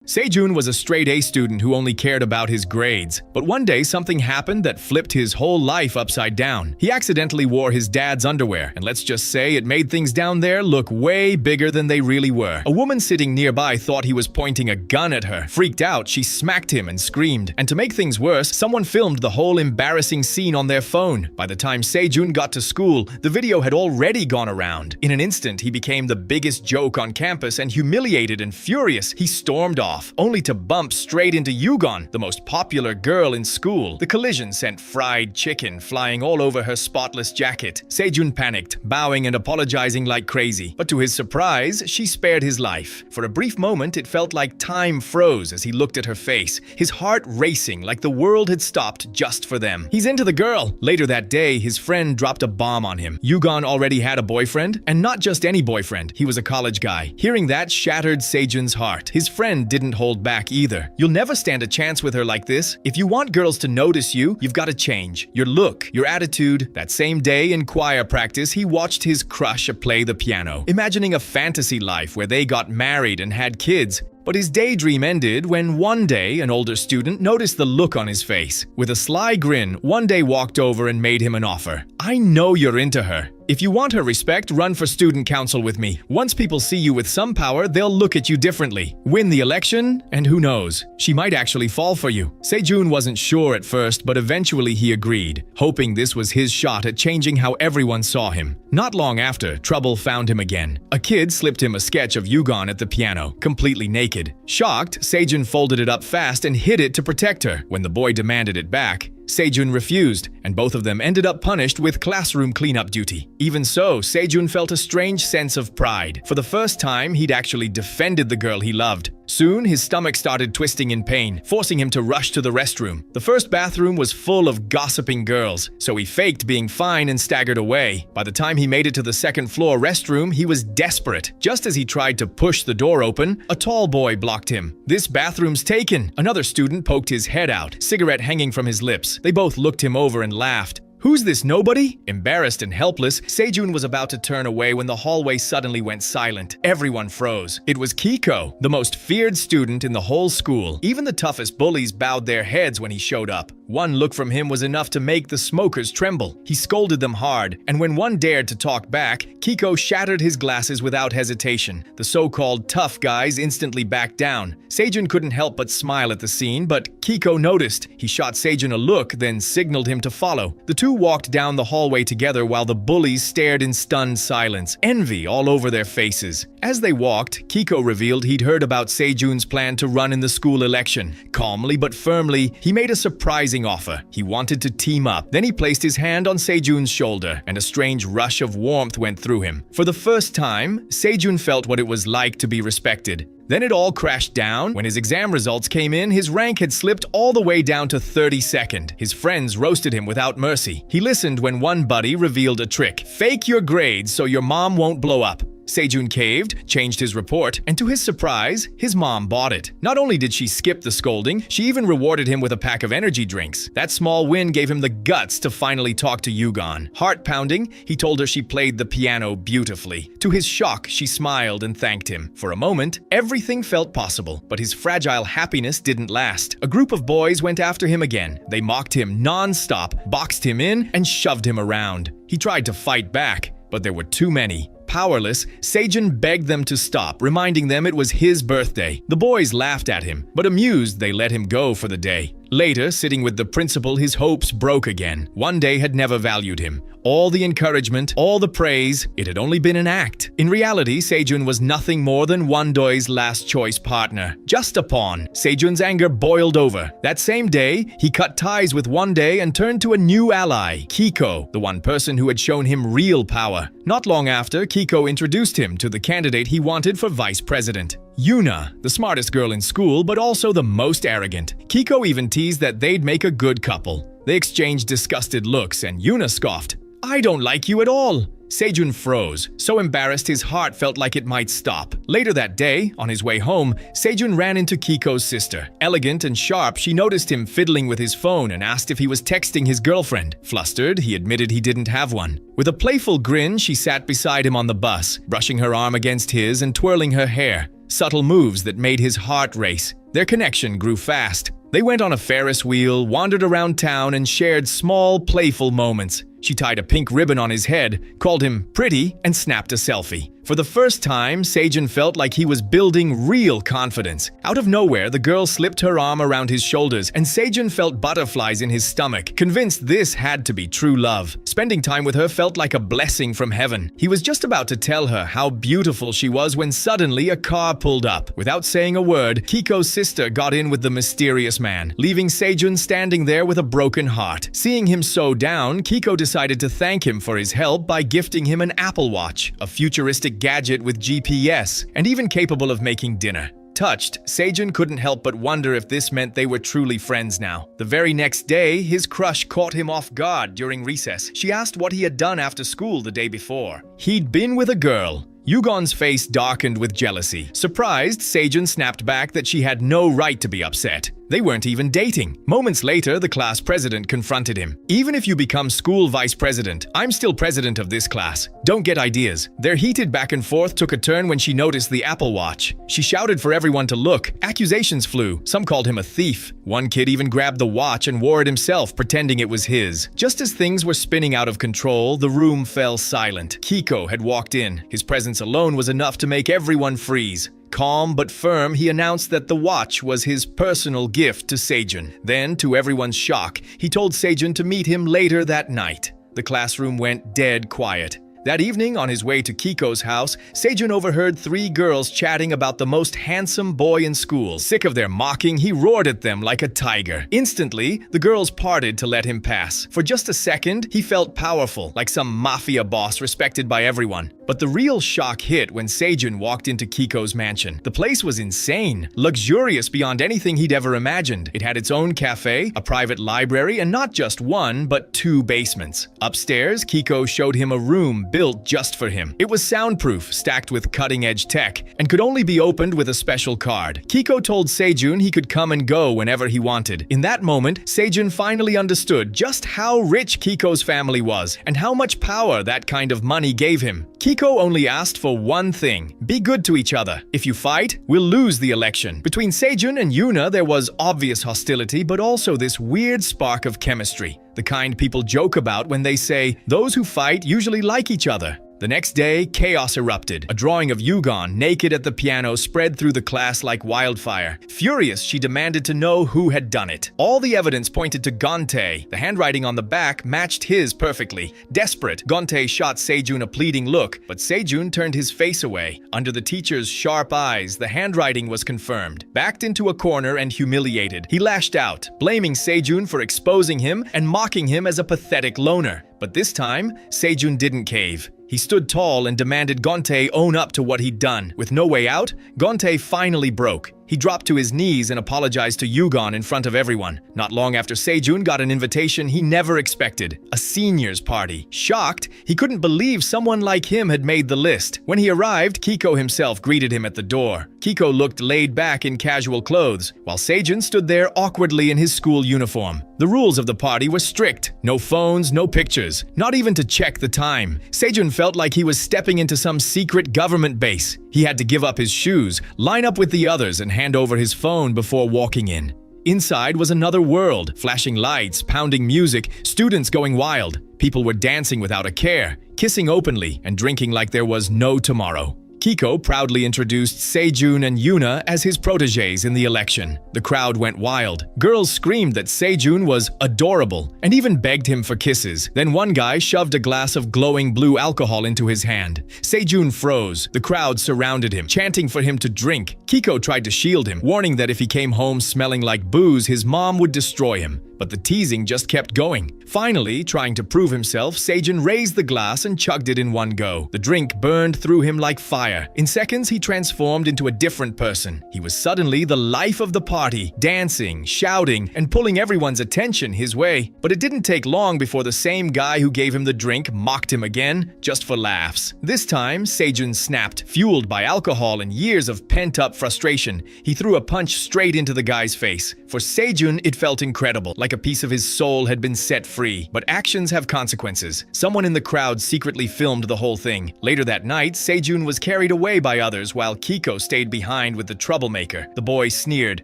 Sejun was a straight-A student who only cared about his grades. But one day something happened that flipped his whole life upside down. He accidentally wore his dad's underwear, and let's just say it made things down there look way bigger than they really were. A woman sitting nearby thought he was pointing a gun at her. Freaked out, she smacked him and screamed. And to make things worse, someone filmed the whole embarrassing scene on their phone. By the time Sejun got to school, the video had already gone around. In an instant, he became the biggest joke on campus, and humiliated and furious, he stormed off, only to bump straight into Yugon, the most popular girl in school. The collision sent fried chicken flying all over her spotless jacket. Sejun panicked, bowing and apologizing like crazy. But to his surprise, she spared his life. For a brief moment, it felt like time froze as he looked at her face, his heart racing like the world had stopped just for them. He's into the girl. Later that day, his friend dropped a bomb on him. Yugon already had a boyfriend, and not just any boyfriend. He was a college guy. Hearing that shattered Sejun's heart. His friend didn't hold back either. You'll never stand a chance with her like this. If you want girls to notice you, you've got to change. Your look, your attitude. That same day in choir practice, he watched his crush play the piano, imagining a fantasy life where they got married and had kids. But his daydream ended when one day an older student noticed the look on his face. With a sly grin, one day walked over and made him an offer. "I know you're into her. If you want her respect, run for student council with me. Once people see you with some power, they'll look at you differently. Win the election, and who knows, she might actually fall for you." Sejun wasn't sure at first, but eventually he agreed, hoping this was his shot at changing how everyone saw him. Not long after, trouble found him again. A kid slipped him a sketch of Yugon at the piano, completely naked. Shocked, Sejun folded it up fast and hid it to protect her. When the boy demanded it back, Sejun refused, and both of them ended up punished with classroom cleanup duty. Even so, Sejun felt a strange sense of pride. For the first time, he'd actually defended the girl he loved. Soon, his stomach started twisting in pain, forcing him to rush to the restroom. The first bathroom was full of gossiping girls, so he faked being fine and staggered away. By the time he made it to the second-floor restroom, he was desperate. Just as he tried to push the door open, a tall boy blocked him. "This bathroom's taken." Another student poked his head out, cigarette hanging from his lips. They both looked him over and laughed. "Who's this nobody?" Embarrassed and helpless, Sejun was about to turn away when the hallway suddenly went silent. Everyone froze. It was Kiko, the most feared student in the whole school. Even the toughest bullies bowed their heads when he showed up. One look from him was enough to make the smokers tremble. He scolded them hard, and when one dared to talk back, Kiko shattered his glasses without hesitation. The so-called tough guys instantly backed down. Sejun couldn't help but smile at the scene, but Kiko noticed. He shot Sejun a look, then signaled him to follow. The two walked down the hallway together while the bullies stared in stunned silence, envy all over their faces. As they walked, Kiko revealed he'd heard about Sejun's plan to run in the school election. Calmly but firmly, he made a surprising offer. He wanted to team up. Then he placed his hand on Sejun's shoulder, and a strange rush of warmth went through him. For the first time, Sejun felt what it was like to be respected. Then it all crashed down. When his exam results came in, his rank had slipped all the way down to 32nd. His friends roasted him without mercy. He listened when one buddy revealed a trick. "Fake your grades so your mom won't blow up." Sejun caved, changed his report, and to his surprise, his mom bought it. Not only did she skip the scolding, she even rewarded him with a pack of energy drinks. That small win gave him the guts to finally talk to Yugon. Heart-pounding, he told her she played the piano beautifully. To his shock, she smiled and thanked him. For a moment, everything felt possible, but his fragile happiness didn't last. A group of boys went after him again. They mocked him non-stop, boxed him in, and shoved him around. He tried to fight back, but there were too many. Powerless, Sejun begged them to stop, reminding them it was his birthday. The boys laughed at him, but amused they let him go for the day. Later, sitting with the principal, his hopes broke again. One day had never valued him. All the encouragement, all the praise, it had only been an act. In reality, Sejun was nothing more than Wondoi's last choice partner. Just a pawn. Sejun's anger boiled over. That same day, he cut ties with Wonday and turned to a new ally, Kiko, the one person who had shown him real power. Not long after, Kiko introduced him to the candidate he wanted for vice president. Yuna, the smartest girl in school, but also the most arrogant. Kiko even teased that they'd make a good couple. They exchanged disgusted looks, and Yuna scoffed. "I don't like you at all." Sejun froze, so embarrassed his heart felt like it might stop. Later that day, on his way home, Sejun ran into Kiko's sister. Elegant and sharp, she noticed him fiddling with his phone and asked if he was texting his girlfriend. Flustered, he admitted he didn't have one. With a playful grin, she sat beside him on the bus, brushing her arm against his and twirling her hair. subtle moves that made his heart race. Their connection grew fast. They went on a Ferris wheel, wandered around town, and shared small, playful moments. She tied a pink ribbon on his head, called him pretty, and snapped a selfie. For the first time, Seijun felt like he was building real confidence. Out of nowhere, the girl slipped her arm around his shoulders, and Seijun felt butterflies in his stomach, convinced this had to be true love. Spending time with her felt like a blessing from heaven. He was just about to tell her how beautiful she was when suddenly a car pulled up. Without saying a word, Kiko's sister got in with the mysterious man, leaving Seijun standing there with a broken heart. Seeing him so down, Kiko decided to thank him for his help by gifting him an Apple Watch, a futuristic gadget with GPS, and even capable of making dinner. Touched, Seijun couldn't help but wonder if this meant they were truly friends now. The very next day, his crush caught him off guard during recess. She asked what he had done after school the day before. He'd been with a girl. Yugon's face darkened with jealousy. Surprised, Seijun snapped back that she had no right to be upset. They weren't even dating. Moments later, the class president confronted him. "Even if you become school vice president, I'm still president of this class. Don't get ideas." Their heated back and forth took a turn when she noticed the Apple Watch. She shouted for everyone to look. Accusations flew. Some called him a thief. One kid even grabbed the watch and wore it himself, pretending it was his. Just as things were spinning out of control, the room fell silent. Kiko had walked in. His presence alone was enough to make everyone freeze. Calm but firm, he announced that the watch was his personal gift to Seijun. Then, to everyone's shock, he told Seijun to meet him later that night. The classroom went dead quiet. That evening, on his way to Kiko's house, Seijun overheard 3 girls chatting about the most handsome boy in school. Sick of their mocking, he roared at them like a tiger. Instantly, the girls parted to let him pass. For just a second, he felt powerful, like some mafia boss respected by everyone. But the real shock hit when Seijun walked into Kiko's mansion. The place was insane, luxurious beyond anything he'd ever imagined. It had its own cafe, a private library, and not just one, but 2 basements. Upstairs, Kiko showed him a room built just for him. It was soundproof, stacked with cutting-edge tech, and could only be opened with a special card. Kiko told Seijun he could come and go whenever he wanted. In that moment, Seijun finally understood just how rich Kiko's family was, and how much power that kind of money gave him. Kiko only asked for one thing: be good to each other. If you fight, we'll lose the election. Between Seijun and Yuna, there was obvious hostility, but also this weird spark of chemistry. The kind people joke about when they say, those who fight usually like each other. The next day, chaos erupted. A drawing of Yugon, naked at the piano, spread through the class like wildfire. Furious, she demanded to know who had done it. All the evidence pointed to Gontae. The handwriting on the back matched his perfectly. Desperate, Gontae shot Seijun a pleading look, but Seijun turned his face away. Under the teacher's sharp eyes, the handwriting was confirmed. Backed into a corner and humiliated, he lashed out, blaming Seijun for exposing him and mocking him as a pathetic loner. But this time, Seijun didn't cave. He stood tall and demanded Gontae own up to what he'd done. With no way out, Gontae finally broke. He dropped to his knees and apologized to Yugon in front of everyone. Not long after, Seijun got an invitation he never expected: a seniors party. Shocked, he couldn't believe someone like him had made the list. When he arrived, Kiko himself greeted him at the door. Kiko looked laid back in casual clothes, while Seijun stood there awkwardly in his school uniform. The rules of the party were strict: no phones, no pictures, not even to check the time. Seijun felt like he was stepping into some secret government base. He had to give up his shoes, line up with the others, and hand over his phone before walking in. Inside was another world: flashing lights, pounding music, students going wild. People were dancing without a care, kissing openly, and drinking like there was no tomorrow. Kiko proudly introduced Seijun and Yuna as his protégés in the election. The crowd went wild. Girls screamed that Seijun was adorable and even begged him for kisses. Then one guy shoved a glass of glowing blue alcohol into his hand. Seijun froze. The crowd surrounded him, chanting for him to drink. Kiko tried to shield him, warning that if he came home smelling like booze, his mom would destroy him. But the teasing just kept going. Finally, trying to prove himself, Seijun raised the glass and chugged it in one go. The drink burned through him like fire. In seconds, he transformed into a different person. He was suddenly the life of the party, dancing, shouting, and pulling everyone's attention his way. But it didn't take long before the same guy who gave him the drink mocked him again, just for laughs. This time, Seijun snapped. Fueled by alcohol and years of pent-up frustration, he threw a punch straight into the guy's face. For Seijun, it felt incredible, like a piece of his soul had been set free. But actions have consequences. Someone in the crowd secretly filmed the whole thing. Later that night, Seijun was carried carried away by others while Kiko stayed behind with the troublemaker. The boy sneered,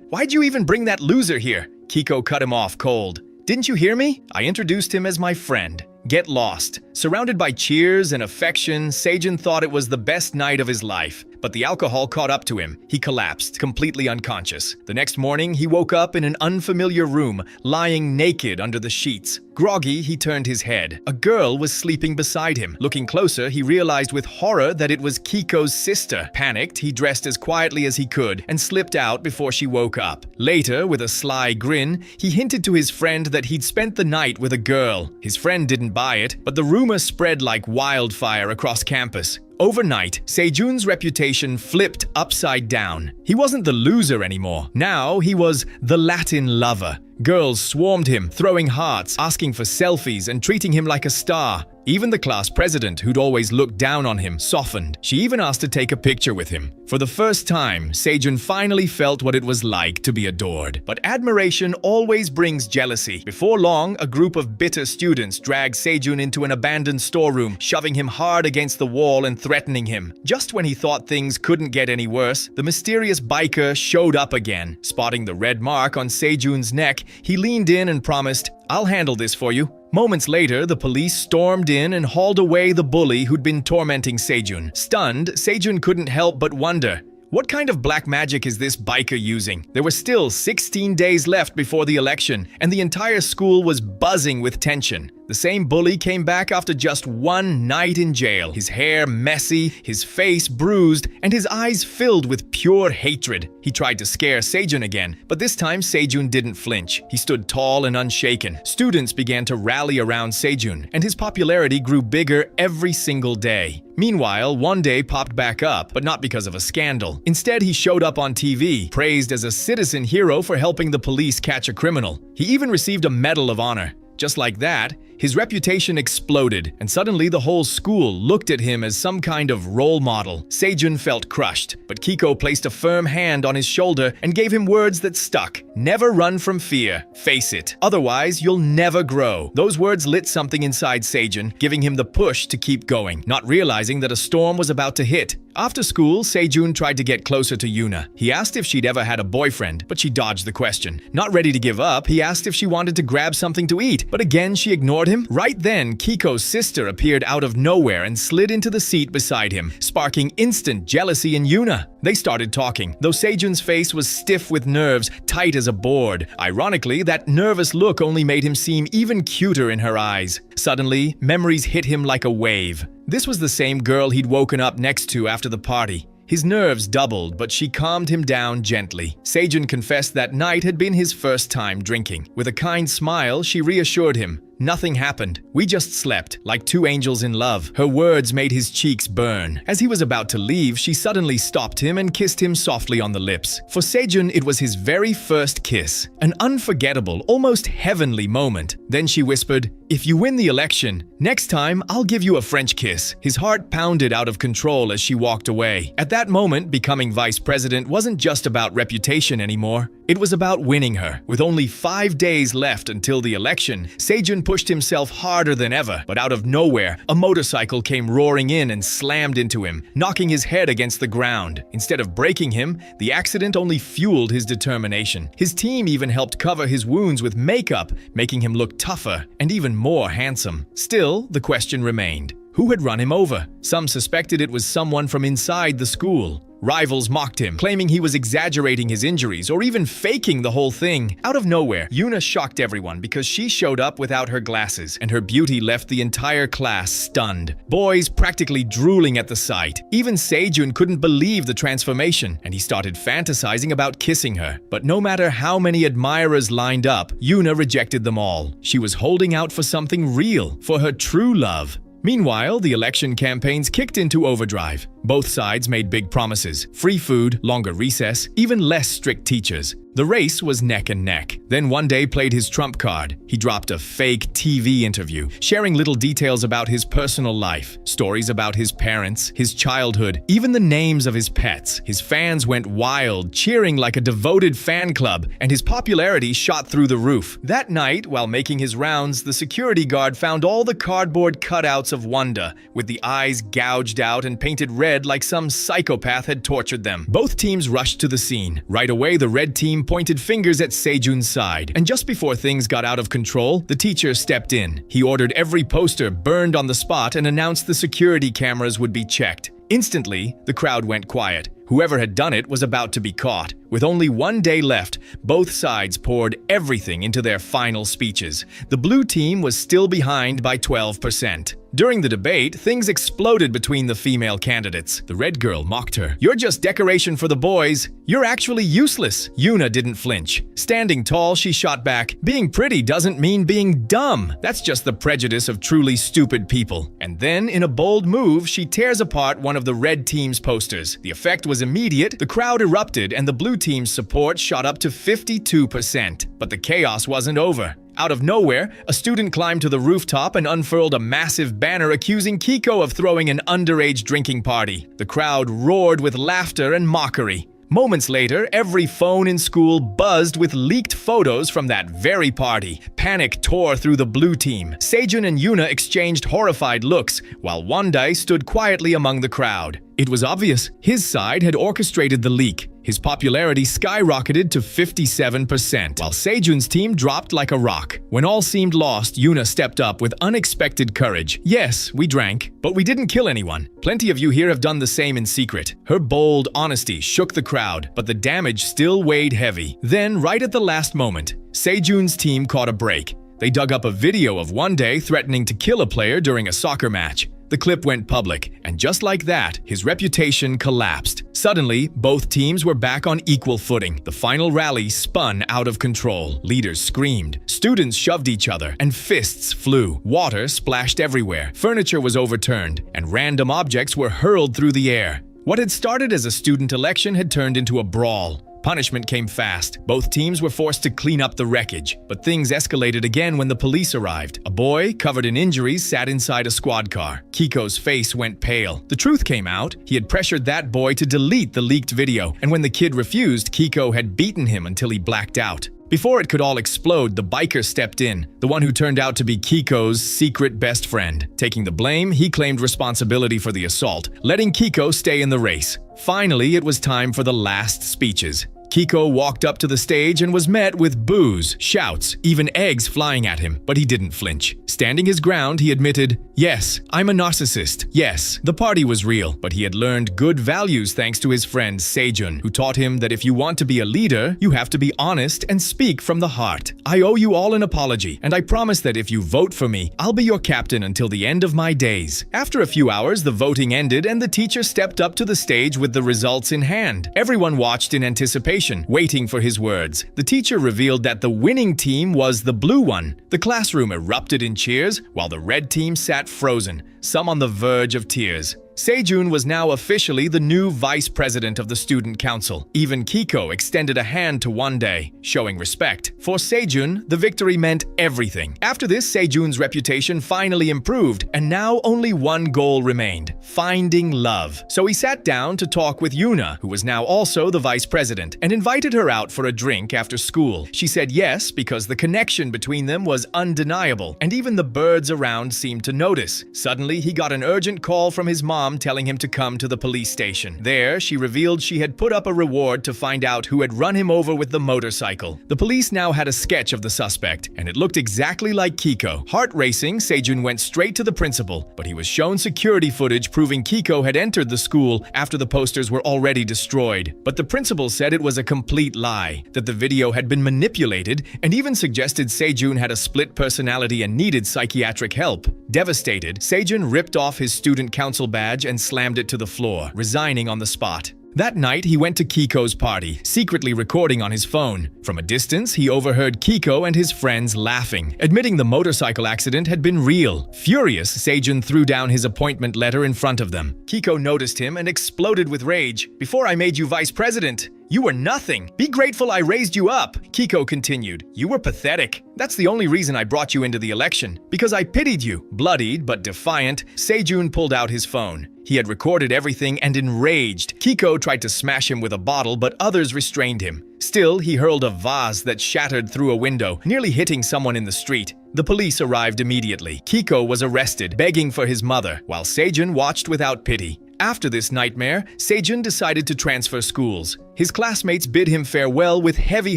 "Why'd you even bring that loser here?" Kiko cut him off cold. "Didn't you hear me? I introduced him as my friend." Get lost. Surrounded by cheers and affection, Seijun thought it was the best night of his life. But the alcohol caught up to him. He collapsed, completely unconscious. The next morning, he woke up in an unfamiliar room, lying naked under the sheets. Groggy, he turned his head. A girl was sleeping beside him. Looking closer, he realized with horror that it was Kiko's sister. Panicked, he dressed as quietly as he could and slipped out before she woke up. Later, with a sly grin, he hinted to his friend that he'd spent the night with a girl. His friend didn't buy it, but the rumor spread like wildfire across campus. Overnight, Seijun's reputation flipped upside down. He wasn't the loser anymore. Now he was the Latin lover. Girls swarmed him, throwing hearts, asking for selfies, and treating him like a star. Even the class president, who'd always looked down on him, softened. She even asked to take a picture with him. For the first time, Seijun finally felt what it was like to be adored. But admiration always brings jealousy. Before long, a group of bitter students dragged Seijun into an abandoned storeroom, shoving him hard against the wall and threatening him. Just when he thought things couldn't get any worse, the mysterious biker showed up again. Spotting the red mark on Seijun's neck, he leaned in and promised, "I'll handle this for you." Moments later, the police stormed in and hauled away the bully who'd been tormenting Seijun. Stunned, Seijun couldn't help but wonder, what kind of black magic is this biker using? There were still 16 days left before the election, and the entire school was buzzing with tension. The same bully came back after just one night in jail, his hair messy, his face bruised, and his eyes filled with pure hatred. He tried to scare Seijun again, but this time Seijun didn't flinch. He stood tall and unshaken. Students began to rally around Seijun, and his popularity grew bigger every single day. Meanwhile, one day popped back up, but not because of a scandal. Instead, he showed up on TV, praised as a citizen hero for helping the police catch a criminal. He even received a Medal of Honor. Just like that, his reputation exploded, and suddenly the whole school looked at him as some kind of role model. Seijun felt crushed, but Kiko placed a firm hand on his shoulder and gave him words that stuck. Never run from fear. Face it. Otherwise, you'll never grow. Those words lit something inside Seijun, giving him the push to keep going, not realizing that a storm was about to hit. After school, Seijun tried to get closer to Yuna. He asked if she'd ever had a boyfriend, but she dodged the question. Not ready to give up, he asked if she wanted to grab something to eat, but again she ignored him. Right then, Kiko's sister appeared out of nowhere and slid into the seat beside him, sparking instant jealousy in Yuna. They started talking, though Seijun's face was stiff with nerves, tight as a board. Ironically, that nervous look only made him seem even cuter in her eyes. Suddenly, memories hit him like a wave. This was the same girl he'd woken up next to after the party. His nerves doubled, but she calmed him down gently. Seijun confessed that night had been his first time drinking. With a kind smile, she reassured him, "Nothing happened. We just slept, like two angels in love." Her words made his cheeks burn. As he was about to leave, she suddenly stopped him and kissed him softly on the lips. For Seijun, it was his very first kiss. An unforgettable, almost heavenly moment. Then she whispered, "If you win the election, next time I'll give you a French kiss." His heart pounded out of control as she walked away. At that moment, becoming vice president wasn't just about reputation anymore. It was about winning her. With only 5 days left until the election, Seijun pushed himself harder than ever, but out of nowhere, a motorcycle came roaring in and slammed into him, knocking his head against the ground. Instead of breaking him, the accident only fueled his determination. His team even helped cover his wounds with makeup, making him look tougher and even more handsome. Still, the question remained. Who had run him over? Some suspected it was someone from inside the school. Rivals mocked him, claiming he was exaggerating his injuries or even faking the whole thing. Out of nowhere, Yuna shocked everyone because she showed up without her glasses, and her beauty left the entire class stunned. Boys practically drooling at the sight. Even Seijun couldn't believe the transformation, and he started fantasizing about kissing her. But no matter how many admirers lined up, Yuna rejected them all. She was holding out for something real, for her true love. Meanwhile, the election campaigns kicked into overdrive. Both sides made big promises: free food, longer recess, even less strict teachers. The race was neck and neck. Then one day played his trump card. He dropped a fake TV interview, sharing little details about his personal life, stories about his parents, his childhood, even the names of his pets. His fans went wild, cheering like a devoted fan club, and his popularity shot through the roof. That night, while making his rounds, the security guard found all the cardboard cutouts of Wanda, with the eyes gouged out and painted red red like some psychopath had tortured them. Both teams rushed to the scene. Right away, the red team pointed fingers at Sejun's side. And just before things got out of control, the teacher stepped in. He ordered every poster burned on the spot and announced the security cameras would be checked. Instantly, the crowd went quiet. Whoever had done it was about to be caught. With only one day left, both sides poured everything into their final speeches. The blue team was still behind by 12%. During the debate, things exploded between the female candidates. The red girl mocked her. "You're just decoration for the boys. You're actually useless." Yuna didn't flinch. Standing tall, she shot back, "Being pretty doesn't mean being dumb. That's just the prejudice of truly stupid people." And then, in a bold move, she tears apart one of the red team's posters. The effect was immediate, the crowd erupted, and the blue team's support shot up to 52%. But the chaos wasn't over. Out of nowhere, a student climbed to the rooftop and unfurled a massive banner accusing Kiko of throwing an underage drinking party. The crowd roared with laughter and mockery. Moments later, every phone in school buzzed with leaked photos from that very party. Panic tore through the blue team. Sejun and Yuna exchanged horrified looks, while Wondae stood quietly among the crowd. It was obvious. His side had orchestrated the leak. His popularity skyrocketed to 57%, while Sejun's team dropped like a rock. When all seemed lost, Yuna stepped up with unexpected courage. "Yes, we drank, but we didn't kill anyone. Plenty of you here have done the same in secret." Her bold honesty shook the crowd, but the damage still weighed heavy. Then, right at the last moment, Sejun's team caught a break. They dug up a video of Wondae threatening to kill a player during a soccer match. The clip went public, and just like that, his reputation collapsed. Suddenly, both teams were back on equal footing. The final rally spun out of control. Leaders screamed, students shoved each other, and fists flew. Water splashed everywhere, furniture was overturned, and random objects were hurled through the air. What had started as a student election had turned into a brawl. Punishment came fast. Both teams were forced to clean up the wreckage. But things escalated again when the police arrived. A boy, covered in injuries, sat inside a squad car. Kiko's face went pale. The truth came out. He had pressured that boy to delete the leaked video, and when the kid refused, Kiko had beaten him until he blacked out. Before it could all explode, the biker stepped in, the one who turned out to be Kiko's secret best friend. Taking the blame, he claimed responsibility for the assault, letting Kiko stay in the race. Finally, it was time for the last speeches. Kiko walked up to the stage and was met with boos, shouts, even eggs flying at him, but he didn't flinch. Standing his ground, he admitted, "Yes, I'm a narcissist. Yes, the party was real, but he had learned good values thanks to his friend Sejun, who taught him that if you want to be a leader, you have to be honest and speak from the heart. I owe you all an apology, and I promise that if you vote for me, I'll be your captain until the end of my days." After a few hours, the voting ended and the teacher stepped up to the stage with the results in hand. Everyone watched in anticipation, waiting for his words. The teacher revealed that the winning team was the blue one. The classroom erupted in cheers, while the red team sat frozen, some on the verge of tears. Sejun was now officially the new vice president of the student council. Even Kiko extended a hand to Wondae, showing respect. For Sejun, the victory meant everything. After this, Sejun's reputation finally improved, and now only one goal remained: finding love. So he sat down to talk with Yuna, who was now also the vice president, and invited her out for a drink after school. She said yes because the connection between them was undeniable, and even the birds around seemed to notice. Suddenly, he got an urgent call from his mom telling him to come to the police station. There, she revealed she had put up a reward to find out who had run him over with the motorcycle. The police now had a sketch of the suspect, and it looked exactly like Kiko. Heart racing, Sejun went straight to the principal, but he was shown security footage proving Kiko had entered the school after the posters were already destroyed. But the principal said it was a complete lie, that the video had been manipulated, and even suggested Sejun had a split personality and needed psychiatric help. Devastated, Sejun ripped off his student council badge and slammed it to the floor, resigning on the spot. That night, he went to Kiko's party, secretly recording on his phone. From a distance, he overheard Kiko and his friends laughing, admitting the motorcycle accident had been real. Furious, Sejun threw down his appointment letter in front of them. Kiko noticed him and exploded with rage. "Before I made you vice president, you were nothing. Be grateful I raised you up." Kiko continued, "You were pathetic. That's the only reason I brought you into the election, because I pitied you." Bloodied but defiant, Sejun pulled out his phone. He had recorded everything, and enraged, Kiko tried to smash him with a bottle, but others restrained him. Still, he hurled a vase that shattered through a window, nearly hitting someone in the street. The police arrived immediately. Kiko was arrested, begging for his mother, while Sejun watched without pity. After this nightmare, Sejun decided to transfer schools. His classmates bid him farewell with heavy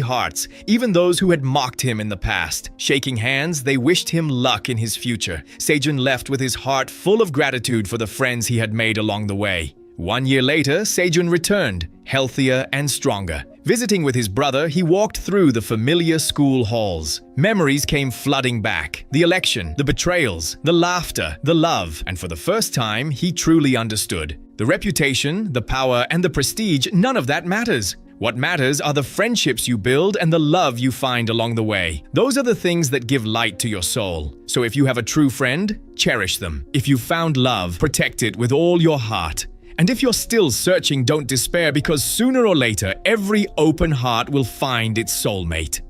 hearts, even those who had mocked him in the past. Shaking hands, they wished him luck in his future. Sejun left with his heart full of gratitude for the friends he had made along the way. 1 year later, Sejun returned, healthier and stronger. Visiting with his brother, he walked through the familiar school halls. Memories came flooding back. The election, the betrayals, the laughter, the love, and for the first time, he truly understood. The reputation, the power, and the prestige, none of that matters. What matters are the friendships you build and the love you find along the way. Those are the things that give light to your soul. So if you have a true friend, cherish them. If you've found love, protect it with all your heart. And if you're still searching, don't despair, because sooner or later, every open heart will find its soulmate.